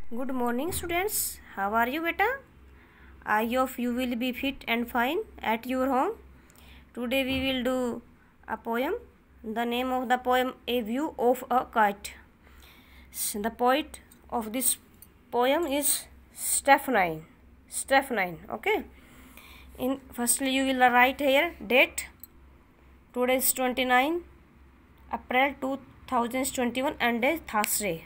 Good morning, students. How are you, beta? I hope you will be fit and fine at your home. Today we will do a poem. The name of the poem, A View of a Kite. The poet of this poem is Stephenine. Okay. Firstly you will write here date. Today is 29 April 2021 and is Thursday.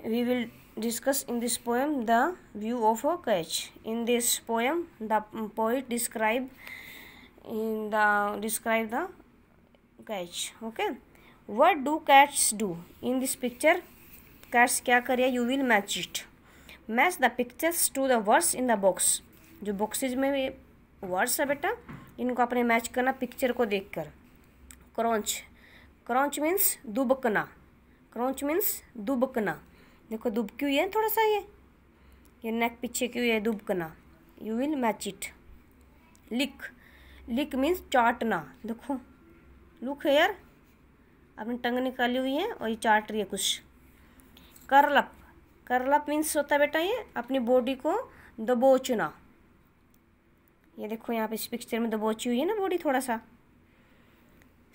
We will discuss in this poem the view of a kite. In this poem, the poet describe the kite. Okay. What do cats do? In this picture, cats क्या करें? You will match it. Match the pictures to the words in the box. जो boxes में words है बेटा, इनको आपने match करना picture को देखकर. क्रॉन्च मीन्स दुबकना. देखो दुब क्यों है थोड़ा सा, ये नेक पीछे क्यों है, दुबकना. You will match it. Lick means चाटना. देखो लुक हेयर, अपनी टंग निकाली हुई है और ये चाट रही है कुछ. करलअप मीन्स होता है बेटा ये अपनी बॉडी को दबोचना. ये देखो यहाँ पे इस पिक्चर में दबोची हुई है ना बॉडी थोड़ा सा.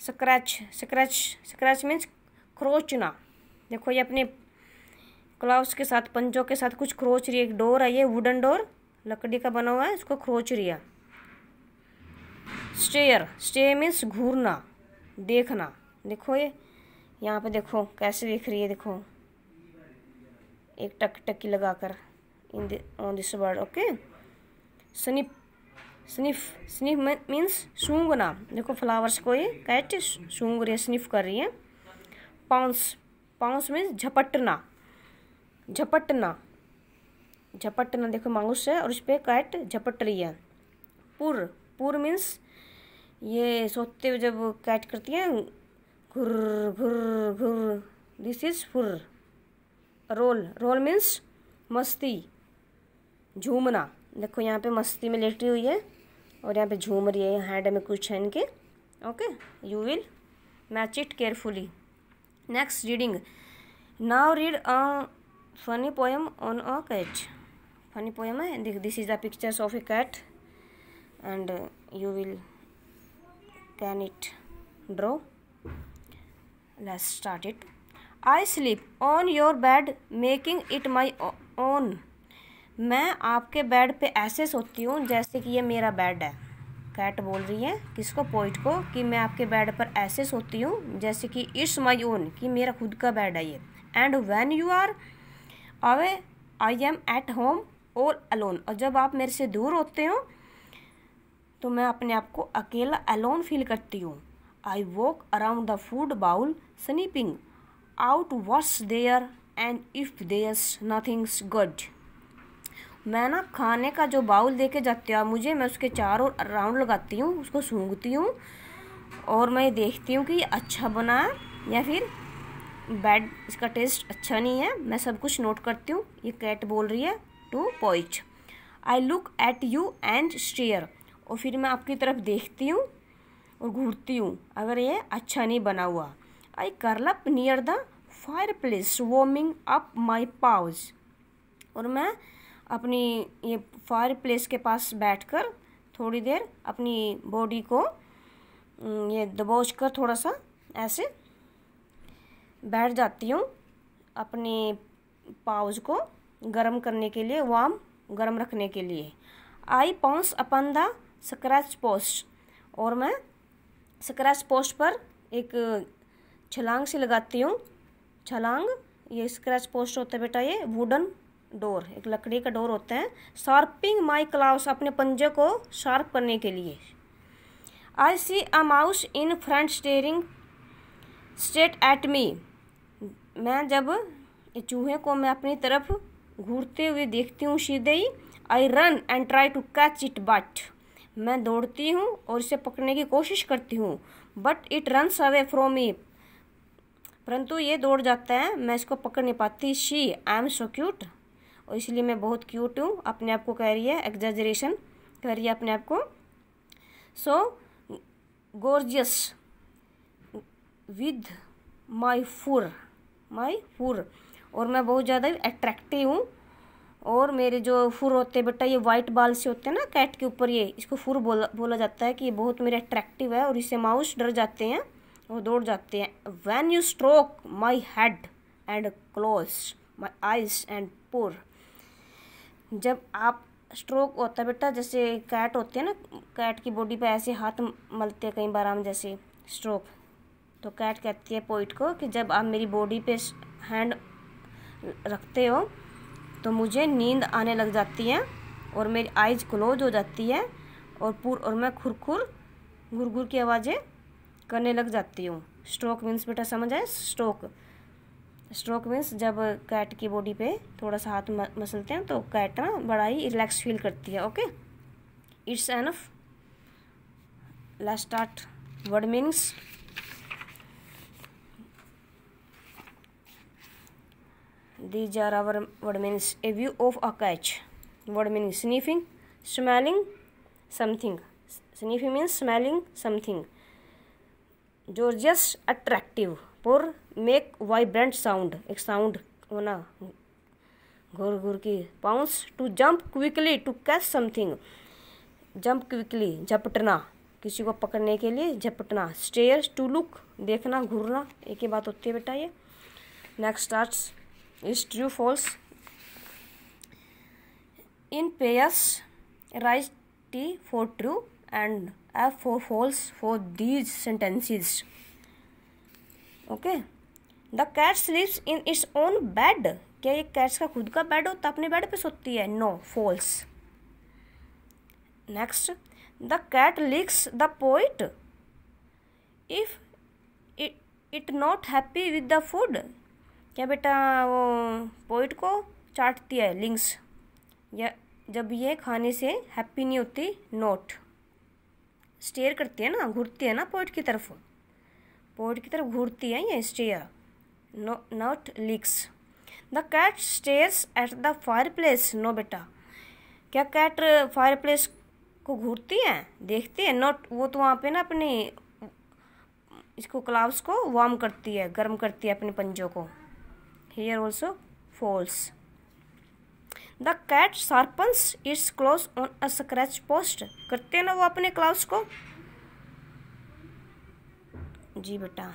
स्क्रैच मीन्स खरोचना. देखो ये अपने क्लाउस के साथ, पंजों के साथ कुछ खरोच रही है. एक डोर है, ये वुडन डोर लकड़ी का बना हुआ है, इसको खरोच रही है. स्टेयर मीन्स घूरना, देखना. देखो ये यहाँ पे देखो कैसे देख रही है. देखो एक टकी लगाकर on this word. Okay. Sniff means सूंघना. देखो फ्लावर्स को ये कैट सूंघ रही है, स्निफ कर रही है. पाउंस मीन्स झपटना. देखो माउस है और उस पर कैट झपट रही है. पुर मीन्स ये सोते हुए जब कैट करती है घुर. दिस इज फुर. रोल मीन्स मस्ती, झूमना. देखो यहाँ पे मस्ती में लेटी हुई है और यहाँ पे झूम रही है. हैंड में कुछ है इनके. Okay. You will match it carefully. Next reading. Now read a funny poem on a cat. Funny poem है. This is the pictures of a cat and you will can it draw. Let's start it. I sleep on your bed making it my own. मैं आपके bed पे ऐसे सोती हूँ जैसे कि ये मेरा बेड है. कैट बोल रही है किसको? पोइट को, कि मैं आपके बेड पर ऐसे सोती हूँ जैसे कि इट्स माई ओन, कि मेरा खुद का बेड है ये. And when you are away I am at home और अलोन. और जब आप मेरे से दूर होते हो तो मैं अपने आप को अकेला अलोन फील करती हूँ. I walk around the food bowl snooping out what's there and if there's nothing's good. मैं ना खाने का जो बाउल दे के जाती हूँ मुझे, मैं उसके चारों राउंड लगाती हूँ, उसको सूंघती हूँ और मैं देखती हूँ कि ये अच्छा बना है या फिर बैड, इसका टेस्ट अच्छा नहीं है. मैं सब कुछ नोट करती हूँ. ये कैट बोल रही है टू पोइट. I look at you and stare. और फिर मैं आपकी तरफ देखती हूँ और घूरती हूँ अगर ये अच्छा नहीं बना हुआ. आई curl up near the fire place warming up my pause. और मैं अपनी ये फायर प्लेस के पास बैठकर थोड़ी देर अपनी बॉडी को ये दबोच कर थोड़ा सा ऐसे बैठ जाती हूँ अपने पाउज को गर्म करने के लिए, गर्म रखने के लिए. I pounce upon the scratch post. और मैं स्क्रैच पोस्ट पर एक छलांग से लगाती हूँ. छलांग, ये स्क्रैच पोस्ट होता है बेटा ये वुडन डोर, एक लकड़ी का डोर होता है. शार्पिंग माई क्लाउस, अपने पंजे को शार्प करने के लिए. I see a mouse in front staring straight at me. मैं जब चूहे को मैं अपनी तरफ घूरते हुए देखती हूँ सीधे ही. I run and try to catch it but. मैं दौड़ती हूँ और इसे पकड़ने की कोशिश करती हूँ. But it runs away from me. परंतु ये दौड़ जाता है, मैं इसको पकड़ नहीं पाती. She I am so cute. और इसलिए मैं बहुत क्यूट हूँ. अपने आप को कह रही है, एग्जैजरेशन कर रही है अपने आप को. सो gorgeous with my fur और मैं बहुत ज़्यादा अट्रैक्टिव हूँ। और मेरे जो फुर होते हैं बेटा, ये वाइट बाल से होते हैं ना कैट के ऊपर, ये इसको फुर बोला जाता है कि ये बहुत मेरे अट्रैक्टिव है और इससे माउस डर जाते हैं और दौड़ जाते हैं। When you stroke my head and close my eyes and पुर, जब आप स्ट्रोक होता है बेटा, जैसे कैट होते हैं ना, कैट की बॉडी पे ऐसे हाथ मलते हैं कई बार हम, जैसे स्ट्रोक, तो कैट कहती है पोइट को कि जब आप मेरी बॉडी पे हैंड रखते हो तो मुझे नींद आने लग जाती है और मेरी आइज क्लोज हो जाती है और मैं खुरखुर घुर की आवाज़ें करने लग जाती हूँ। स्ट्रोक मीन्स बेटा समझ आए, स्ट्रोक मीन्स जब कैट की बॉडी पे थोड़ा सा हाथ मसलते हैं तो कैट ना बड़ा ही रिलैक्स फील करती है। Okay, it's enough. Let's start word meanings. These are our word meanings. A view of a catch. Word meaning: sniffing, smelling something. Sniffing means smelling something. Gorgeous, attractive. Pour, make vibrant sound. एक sound होना घुर की। Bounce, to jump quickly to catch something. Jump quickly, झपटना, किसी को पकड़ने के लिए झपटना। Stare, to look, देखना, घूरना, एक ही बात होती है बेटा ये। Next starts is true false. In pairs, write T for true and F for false for these sentences. Okay. The cat sleeps in its own bed. क्या ये कैट्स का खुद का बेड होता है, अपने बेड पे सोती है? No, false. Next, the cat licks the poet if it not happy with the food. क्या बेटा वो पोइट को चाटती है, लिंक्स, या जब ये खाने से हैप्पी नहीं होती? नोट। स्टेयर करती है ना, घूरती है ना पोइट की तरफ घूरती है ये, stare, not licks. The cat stares at the fireplace. No बेटा, क्या कैट फायर प्लेस को घूरती है, देखती है? नॉट, वो तो वहाँ पे ना अपनी इसको क्लाउस को वार्म करती है, गर्म करती है अपने पंजों को। Here also false. The cat sharpens its claws on a scratch post. करते हैं ना वो अपने क्लाउस को? जी बेटा।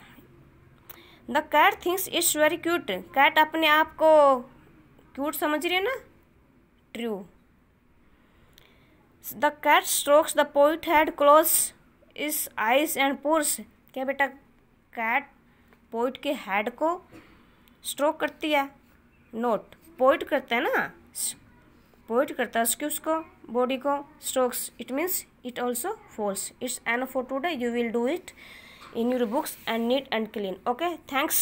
The cat thinks it's very cute. Cat अपने आप को क्यूट समझ रही है ना? True. The cat strokes the poet head, close its eyes and pores. क्या बेटा कैट पोइट के हेड को स्ट्रोक करती है? नोट, पोइट करता है ना, पोइट करता है उसको बॉडी को strokes, it means it also falls. It's enough for today. You will do it in your books and neat and clean. Okay, thanks.